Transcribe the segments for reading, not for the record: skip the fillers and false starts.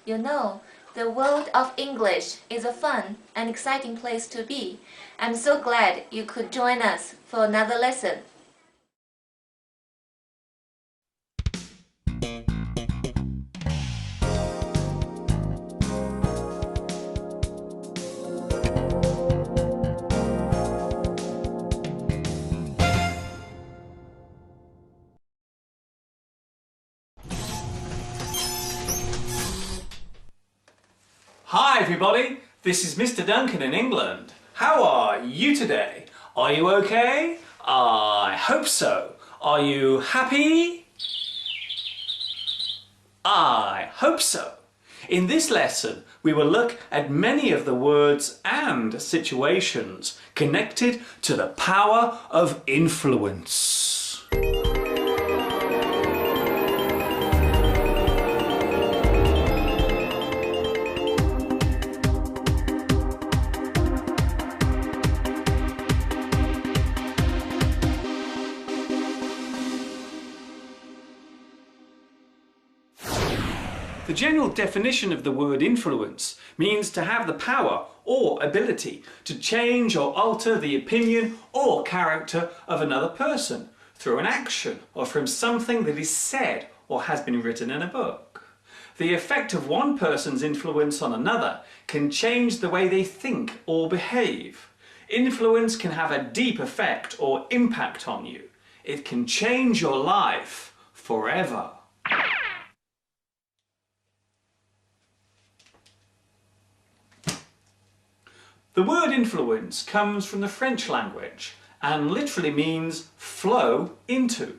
You know, the world of English is a fun and exciting place to be. I'm so glad you could join us for another lesson. Hi everybody, this is Mr. Duncan in England. How are you today? Are you okay? I hope so. Are you happy? I hope so. In this lesson, we will look at many of the words and situations connected to the power of influence. The general definition of the word influence means to have the power or ability to change or alter the opinion or character of another person through an action or from something that is said or has been written in a book. The effect of one person's influence on another can change the way they think or behave. Influence can have a deep effect or impact on you. It can change your life forever. The word influence comes from the French language and literally means flow into.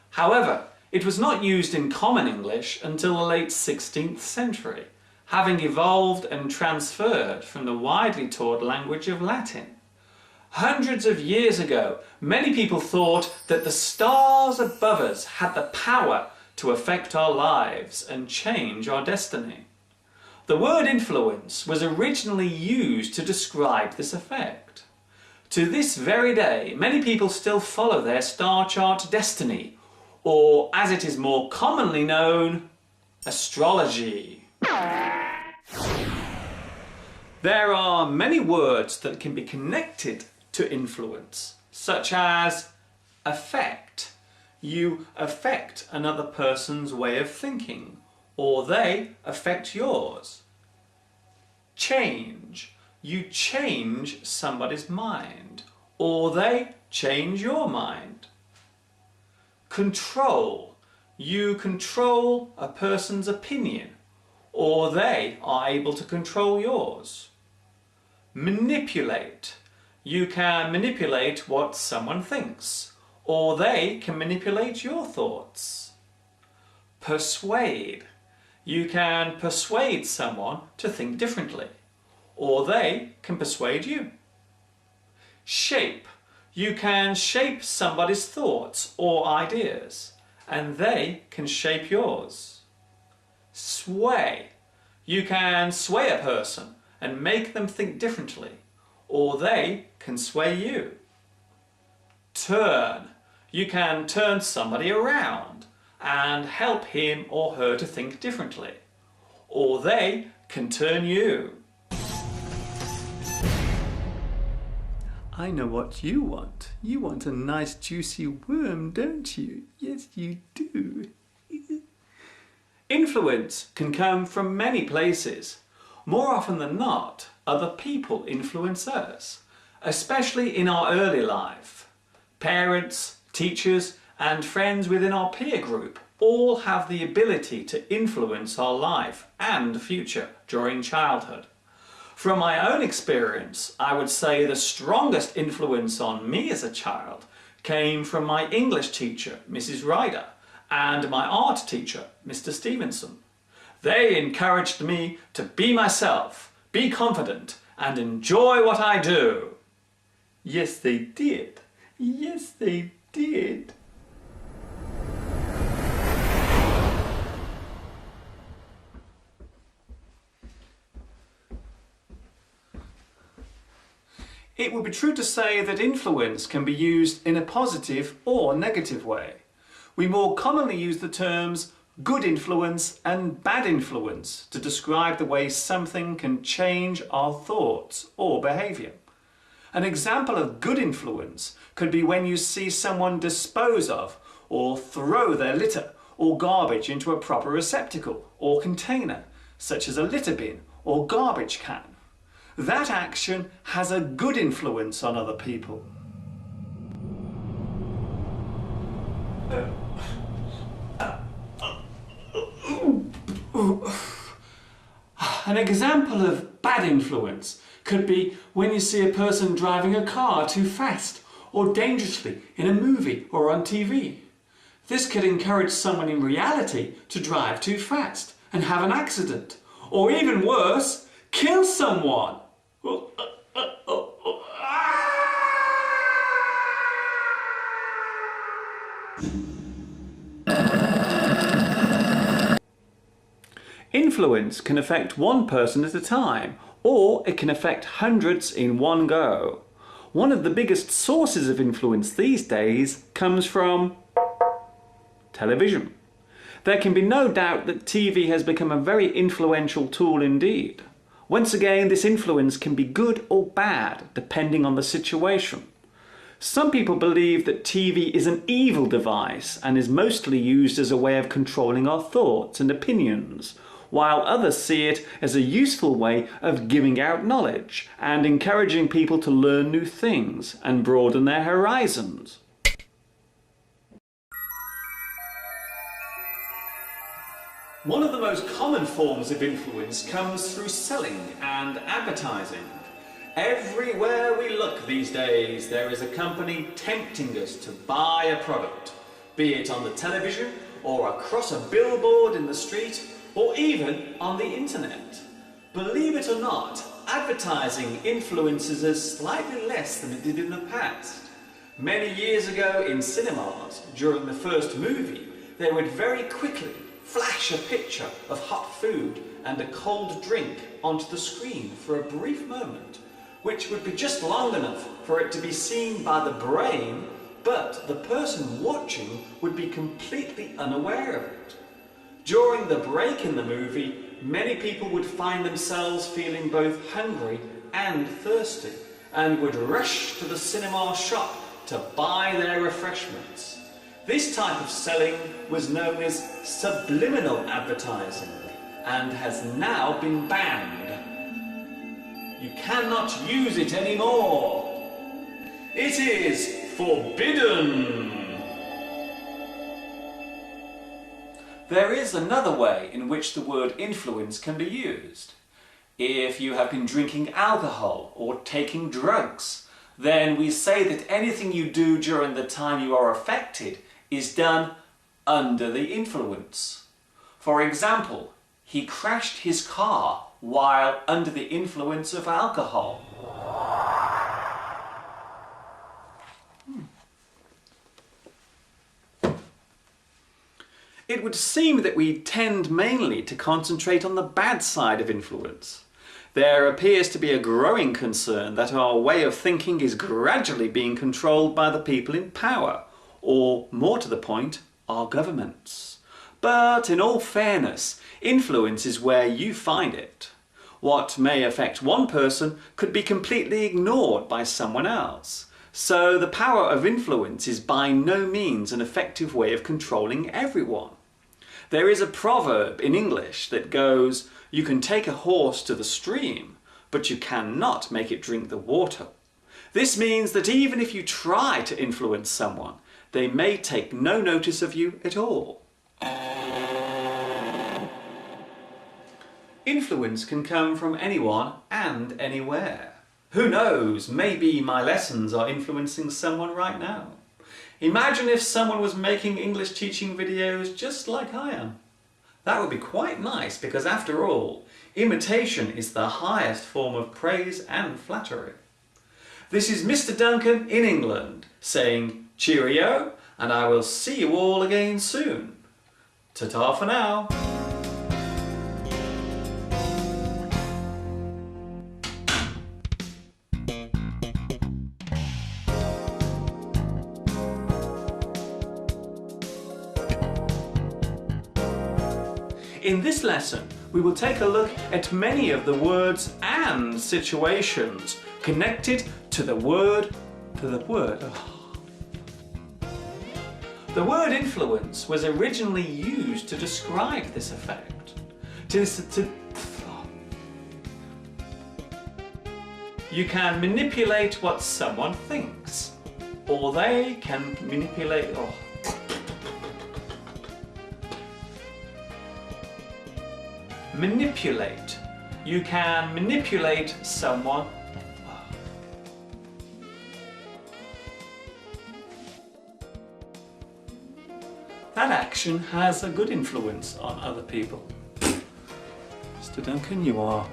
However, it was not used in common English until the late 16th century, having evolved and transferred from the widely taught language of Latin. Hundreds of years ago, many people thought that the stars above us had the power to affect our lives and change our destiny. The word influence was originally used to describe this effect. To this very day, many people still follow their star chart destiny, or as it is more commonly known, astrology. There are many words that can be connected to influence, such as affect. You affect another person's way of thinking, or they affect yours. Change. You change somebody's mind, or they change your mind. Control. You control a person's opinion, or they are able to control yours. Manipulate. You can manipulate what someone thinks, or they can manipulate your thoughts. Persuade. You can persuade someone to think differently, or they can persuade you. Shape. You can shape somebody's thoughts or ideas, and they can shape yours. Sway. You can sway a person and make them think differently, or they can sway you. Turn. You can turn somebody around and help him or her to think differently, or they can turn you. I know what you want. You want a nice juicy worm, don't you? Yes, you do. Influence can come from many places. More often than not, other people influence us, especially in our early life. Parents, teachers, and friends within our peer group all have the ability to influence our life and future during childhood. From my own experience, I would say the strongest influence on me as a child came from my English teacher, Mrs. Ryder, and my art teacher, Mr. Stevenson. They encouraged me to be myself, be confident, and enjoy what I do. Yes, they did. Yes, they did. It would be true to say that influence can be used in a positive or negative way. We more commonly use the terms good influence and bad influence to describe the way something can change our thoughts or behaviour. An example of good influence could be when you see someone dispose of or throw their litter or garbage into a proper receptacle or container, such as a litter bin or garbage can. That action has a good influence on other people. An example of bad influence could be when you see a person driving a car too fast or dangerously in a movie or on TV. This could encourage someone in reality to drive too fast and have an accident, or even worse, kill someone. Influence can affect one person at a time, or it can affect hundreds in one go. One of the biggest sources of influence these days comes from television. There can be no doubt that TV has become a very influential tool indeed. Once again, this influence can be good or bad, depending on the situation. Some people believe that TV is an evil device and is mostly used as a way of controlling our thoughts and opinions, while others see it as a useful way of giving out knowledge and encouraging people to learn new things and broaden their horizons. One of the most common forms of influence comes through selling and advertising. Everywhere we look these days, there is a company tempting us to buy a product, be it on the television or across a billboard in the street or even on the internet. Believe it or not, advertising influences us slightly less than it did in the past. Many years ago in cinemas, during the first movie, they would very quickly flash a picture of hot food and a cold drink onto the screen for a brief moment, which would be just long enough for it to be seen by the brain, but the person watching would be completely unaware of it. During the break in the movie, many people would find themselves feeling both hungry and thirsty, and would rush to the cinema shop to buy their refreshments. This type of selling was known as subliminal advertising and has now been banned. You cannot use it anymore. It is forbidden. There is another way in which the word influence can be used. If you have been drinking alcohol or taking drugs, then we say that anything you do during the time you are affected is done under the influence. For example, he crashed his car while under the influence of alcohol. It would seem that we tend mainly to concentrate on the bad side of influence. There appears to be a growing concern that our way of thinking is gradually being controlled by the people in power, or, more to the point, our governments. But in all fairness, influence is where you find it. What may affect one person could be completely ignored by someone else. So the power of influence is by no means an effective way of controlling everyone. There is a proverb in English that goes, "You can take a horse to the stream, but you cannot make it drink the water." This means that even if you try to influence someone, they may take no notice of you at all. Influence can come from anyone and anywhere. Who knows, maybe my lessons are influencing someone right now. Imagine if someone was making English teaching videos just like I am. That would be quite nice because after all, imitation is the highest form of praise and flattery. This is Mr. Duncan in England saying cheerio, and I will see you all again soon. Ta-ta for now. In this lesson, we will take a look at many of the words and situations connected to the word. The word influence was originally used to describe this effect. You can manipulate what someone thinks, or they can manipulate. Manipulate. You can manipulate someone. That action has a good influence on other people. Mr. Duncan, you are